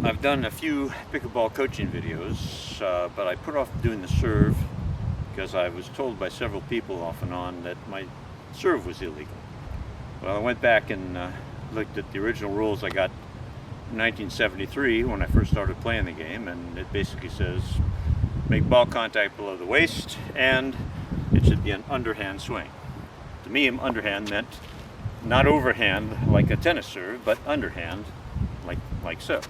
I've done a few pickleball coaching videos, but I put off doing the serve because I was told by several people off and on that my serve was illegal. Well, I went back and looked at the original rules I got in 1973 when I first started playing the game, and it basically says make ball contact below the waist and it should be an underhand swing. To me, underhand meant not overhand like a tennis serve, but underhand like so.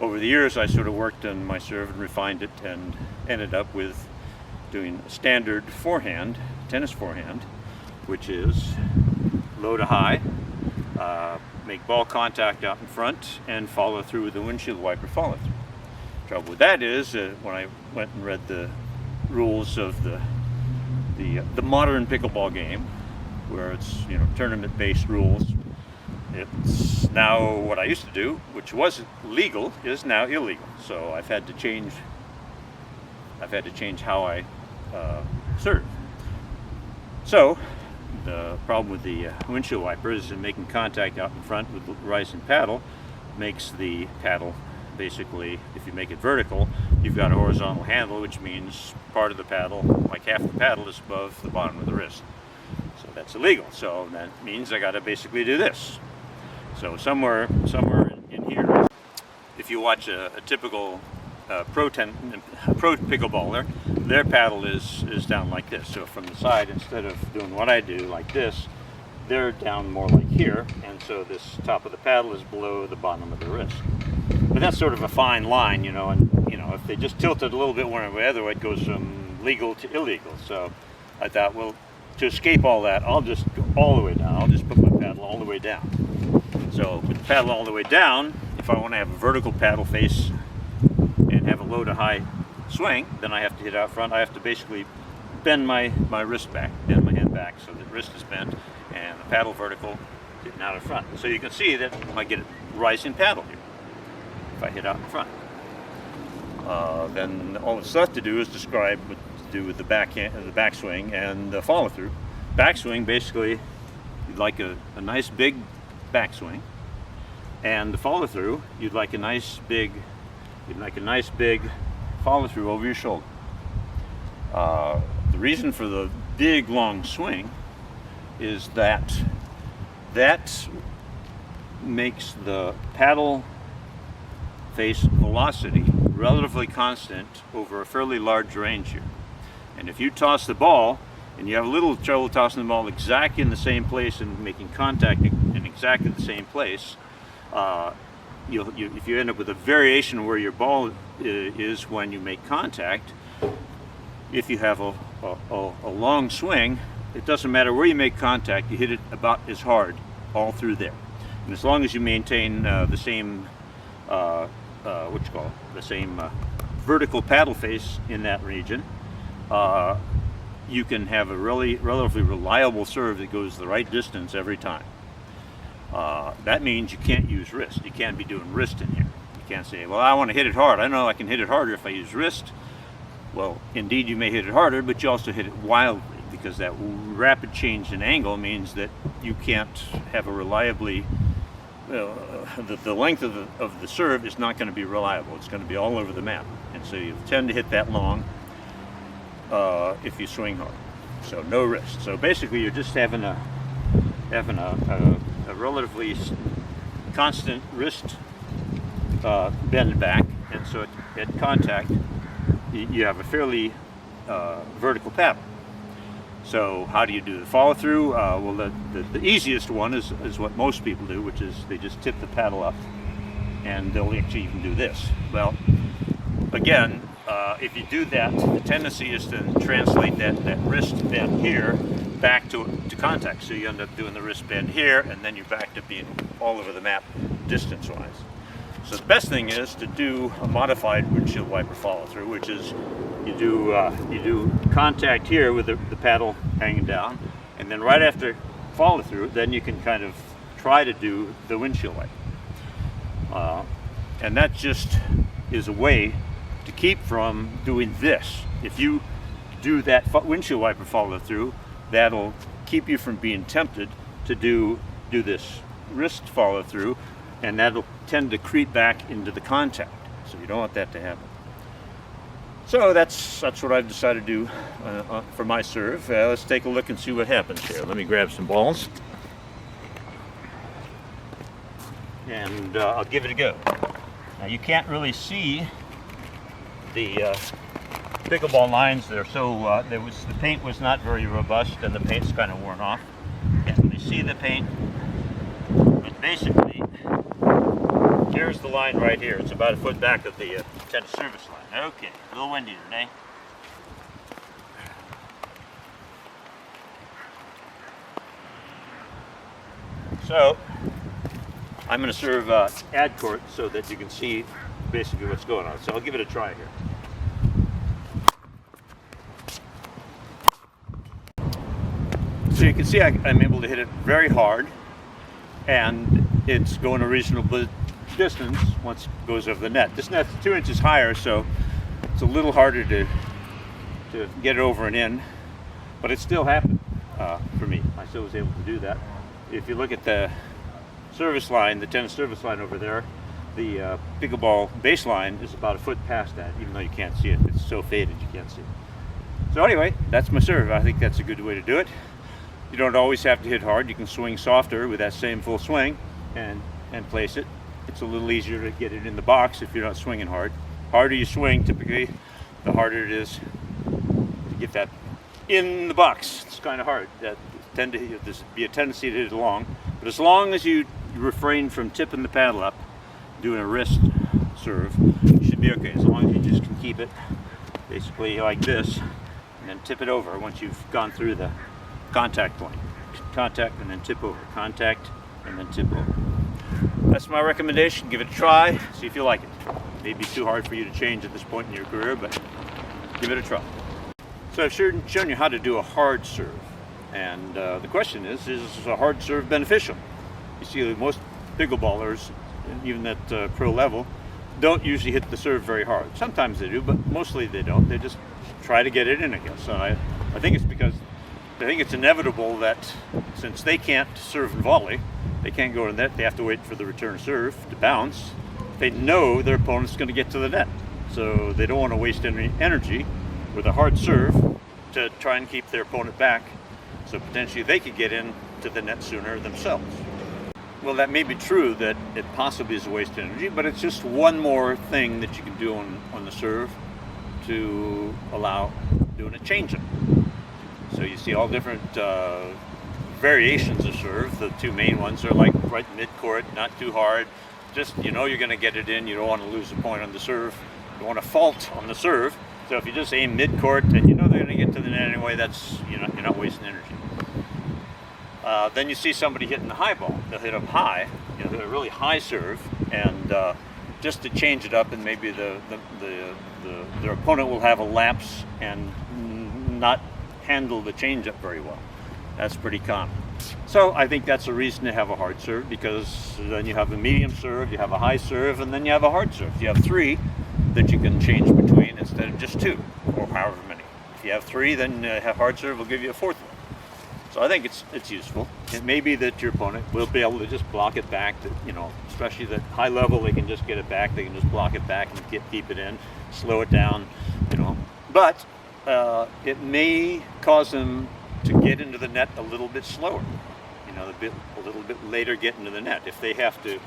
Over the years, I sort of worked on my serve and refined it and ended up with doing a standard forehand, tennis forehand, which is low to high, make ball contact out in front, and follow through with the windshield wiper follow through. Trouble with that is when I went and read the rules of the modern pickleball game, where it's tournament-based rules, it's now what I used to do, which was legal, is now illegal. So I've had to change how I serve. So the problem with the windshield wipers and making contact out in front with the rising paddle makes the paddle, basically, if you make it vertical, you've got a horizontal handle, which means part of the paddle, like half the paddle, is above the bottom of the wrist. So that's illegal. So that means I got to basically do this. So somewhere in here, if you watch a typical pro pickleballer, their paddle is down like this. So from the side, instead of doing what I do like this, they're down more like here, and so this top of the paddle is below the bottom of the wrist. But that's sort of a fine line, and if they just tilt it a little bit one way or the other, it goes from legal to illegal. So I thought, well, to escape all that, I'll just go all the way down. I'll just put my paddle all the way down. So with the paddle all the way down, if I want to have a vertical paddle face and have a low to high swing, then I have to hit out front. I have to basically bend my wrist back, bend my hand back so the wrist is bent and the paddle vertical, hitting out in front. So you can see that I get a rising paddle here if I hit out in front. Then all that's left to do is describe what to do with the backswing and the follow through. Backswing, basically, you'd like a nice big backswing, and the follow through, you'd like a nice big follow through over your shoulder. The reason for the big long swing is that makes the paddle face velocity relatively constant over a fairly large range here. And if you toss the ball and you have a little trouble tossing the ball exactly in the same place and making contact in exactly the same place, if you end up with a variation where your ball is when you make contact, if you have a long swing, it doesn't matter where you make contact, you hit it about as hard all through there. And as long as you maintain the same vertical paddle face in that region, you can have a relatively reliable serve that goes the right distance every time. That means you can't use wrist. You can't be doing wrist in here. You can't say, well, I want to hit it hard. I know I can hit it harder if I use wrist. Well, indeed you may hit it harder, but you also hit it wildly, because that rapid change in angle means that you can't have a reliably, the length of the serve is not going to be reliable. It's going to be all over the map. And so you tend to hit that long if you swing hard. So no wrist. So basically you're just having a relatively constant wrist bend back, and so at contact you have a fairly vertical paddle. So how do you do the follow through? Well, the easiest one is what most people do, which is they just tip the paddle up, and they'll actually even do this. Well, again, if you do that, the tendency is to translate that wrist bend here back to contact. So you end up doing the wrist bend here, and then you're back to being all over the map distance-wise. So the best thing is to do a modified windshield wiper follow-through, which is you do contact here with the paddle hanging down, and then right after follow-through, then you can kind of try to do the windshield wiper. And that just is a way to keep from doing this. If you do that windshield wiper follow-through, that'll keep you from being tempted to do this wrist follow-through and that'll tend to creep back into the contact. So you don't want that to happen. So that's what I've decided to do for my serve. Let's take a look and see what happens here. Let me grab some balls, and I'll give it a go. Now you can't really see the pickleball lines. They're so the paint was not very robust, and the paint's kind of worn off. Can't really see the paint, but basically, here's the line right here. It's about a foot back of the tennis service line. Okay, a little windy today. So I'm going to serve ad court so that you can see basically what's going on. So I'll give it a try here. So you can see I'm able to hit it very hard, and it's going a reasonable distance once it goes over the net. This net's 2 inches higher, so it's a little harder to get it over and in, but it still happened for me. I still was able to do that. If you look at the service line, the tennis service line over there, the pickleball baseline is about a foot past that, even though you can't see it. It's so faded you can't see it. So anyway, that's my serve. I think that's a good way to do it. You don't always have to hit hard. You can swing softer with that same full swing and place it. It's a little easier to get it in the box if you're not swinging hard. Harder you swing, typically, the harder it is to get that in the box. It's kind of hard. There's be a tendency to hit it long, but as long as you refrain from tipping the paddle up, doing a wrist serve, you should be okay. As long as you just can keep it basically like this, and then tip it over once you've gone through the contact point. Contact and then tip over. Contact and then tip over. That's my recommendation. Give it a try. See if you like it. It may be too hard for you to change at this point in your career, but give it a try. So I've shown you how to do a hard serve. And the question is a hard serve beneficial? You see most pickleballers, even at pro level, don't usually hit the serve very hard. Sometimes they do, but mostly they don't. They just try to get it in, I guess. So I think it's because I think it's inevitable that since they can't serve and volley, they can't go to the net, they have to wait for the return serve to bounce. They know their opponent's going to get to the net. So they don't want to waste any energy with a hard serve to try and keep their opponent back. So potentially they could get in to the net sooner themselves. Well, that may be true that it possibly is a waste of energy, but it's just one more thing that you can do on the serve to allow doing a change-up. So you see all different variations of serve. The two main ones are like right mid-court, not too hard. Just, you know, you're going to get it in. You don't want to lose a point on the serve. You want to fault on the serve. So if you just aim mid-court and you know they're going to get to the net anyway, that's, you're not wasting energy. Then you see somebody hitting the high ball. They'll hit them high, a really high serve, and just to change it up, and maybe their opponent will have a lapse and not handle the change-up very well. That's pretty common. So I think that's a reason to have a hard serve, because then you have a medium serve, you have a high serve, and then you have a hard serve. You have three that you can change between instead of just two, or however many. If you have three, then hard serve will give you a fourth one. So I think it's useful. It may be that your opponent will be able to just block it back, especially at high level, they can just get it back, they can just block it back and keep it in, slow it down, But it may cause them to get into the net a little bit slower, a little bit later get into the net. If they have to,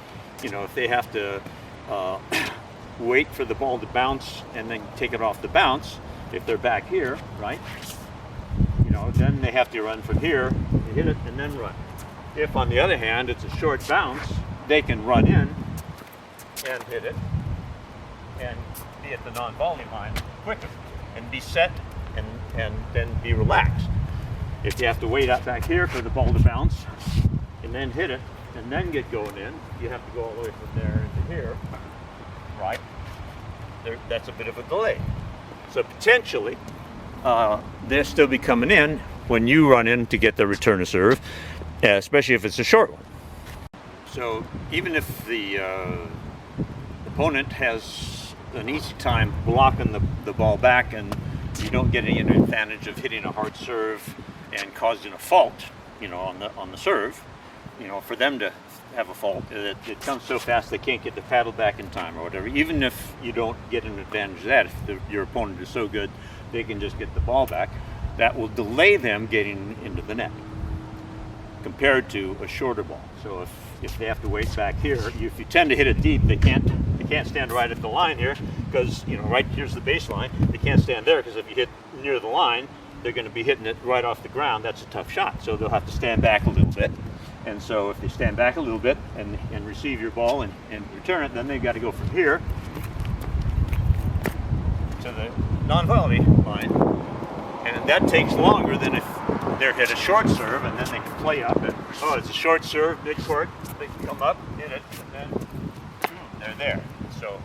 wait for the ball to bounce and then take it off the bounce, if they're back here, right? Then they have to run from here, hit it, and then run. If, on the other hand, it's a short bounce, they can run in and hit it and be at the non-volley line quicker and be set and then be relaxed. If you have to wait out back here for the ball to bounce and then hit it and then get going in, you have to go all the way from there into here, right? That's a bit of a delay. So potentially, they'll still be coming in when you run in to get the return of serve, especially if it's a short one. So even if the opponent has an easy time blocking the ball back and you don't get any advantage of hitting a hard serve and causing a fault, on the serve, for them to have a fault. It comes so fast they can't get the paddle back in time or whatever. Even if you don't get an advantage of that, if your opponent is so good they can just get the ball back, that will delay them getting into the net compared to a shorter ball. So if they have to wait back here, if you tend to hit it deep, they can't stand right at the line here, because right here's the baseline. They can't stand there, because if you hit near the line, they're going to be hitting it right off the ground. That's a tough shot. So they'll have to stand back a little bit. And so if they stand back a little bit and receive your ball and return it, then they've got to go from here to the non-volley line. And that takes longer than if they're hit a short serve, and then they can play up. And, oh, it's a short serve, mid court. They can come up, hit it, and then boom, they're there. So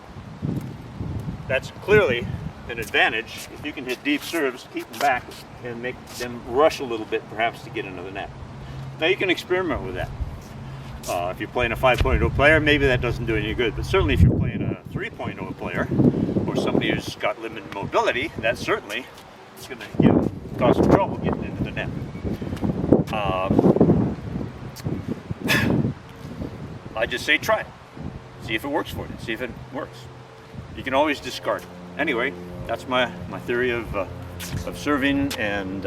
that's clearly an advantage. If you can hit deep serves, keep them back and make them rush a little bit, perhaps, to get into the net. Now you can experiment with that. If you're playing a 5.0 player, maybe that doesn't do any good, but certainly if you're playing a 3.0 player or somebody who's got limited mobility, that certainly is going to cause some trouble getting into the net. I just say try it. See if it works for you. See if it works. You can always discard it. Anyway, that's my theory of serving, and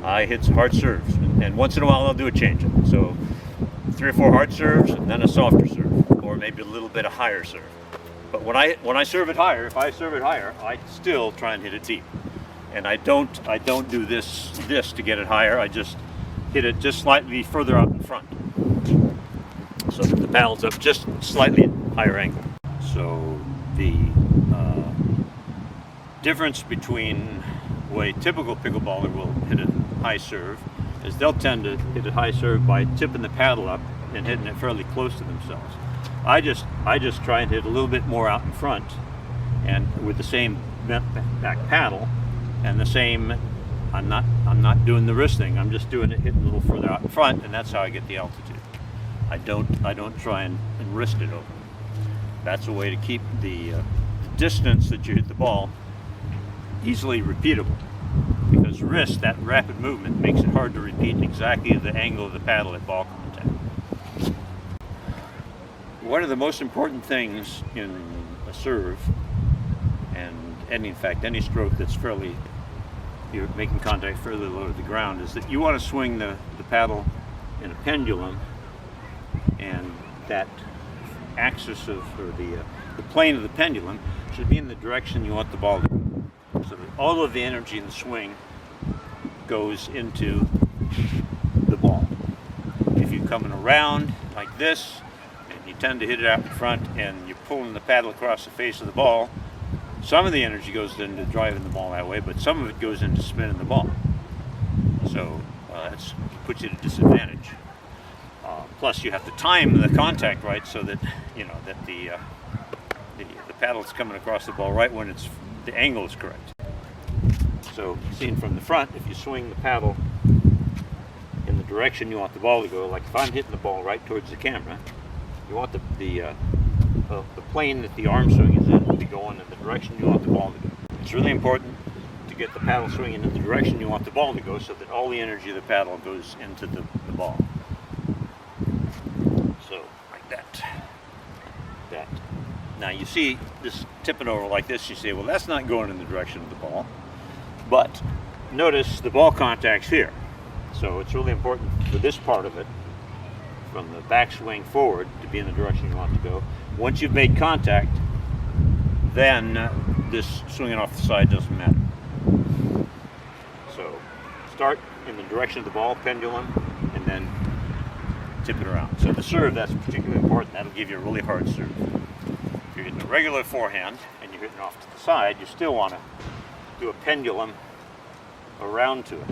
I hit some hard serves, and once in a while I'll do a change-up. So 3 or 4 hard serves, and then a softer serve, or maybe a little bit of higher serve. But when I serve it higher, if I serve it higher, I still try and hit it deep. And I don't do this to get it higher. I just hit it just slightly further out in front, so that the paddle's up just slightly higher angle. So the difference between the way a typical pickleballer will hit a high serve is they'll tend to hit a high serve by tipping the paddle up and hitting it fairly close to themselves. I just try and hit a little bit more out in front, and with the same bent back paddle and the same. I'm not doing the wrist thing. I'm just doing it, hitting a little further out in front, and that's how I get the altitude. I don't try and wrist it over. That's a way to keep the distance that you hit the ball easily repeatable, because wrist, that rapid movement, makes it hard to repeat exactly the angle of the paddle at ball contact. One of the most important things in a serve, and in fact any stroke that's you're making contact fairly low to the ground, is that you want to swing the paddle in a pendulum, and that axis or the plane of the pendulum should be in the direction you want the ball to go, so that all of the energy in the swing goes into the ball. If you're coming around like this and you tend to hit it out in front and you're pulling the paddle across the face of the ball, some of the energy goes into driving the ball that way, but some of it goes into spinning the ball. So it puts you at a disadvantage. Plus, you have to time the contact right, so that that the paddle's coming across the ball right when the angle is correct. So, seen from the front, if you swing the paddle in the direction you want the ball to go, like if I'm hitting the ball right towards the camera, you want the plane that the arm swing is in to be going in the direction you want the ball to go. It's really important to get the paddle swinging in the direction you want the ball to go, so that all the energy of the paddle goes into the ball. So, like that. Now you see this tipping over like this, you say, well, that's not going in the direction of the ball. But notice the ball contact's here. So it's really important for this part of it, from the backswing forward, to be in the direction you want to go. Once you've made contact, then this swinging off the side doesn't matter. So start in the direction of the ball, pendulum, and then tip it around. So the serve, that's particularly important. That'll give you a really hard serve. If you're hitting a regular forehand and you're hitting off to the side, you still want to do a pendulum around to it,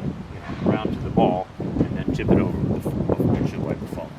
around to the ball, and then tip it over with the windshield wiper fall.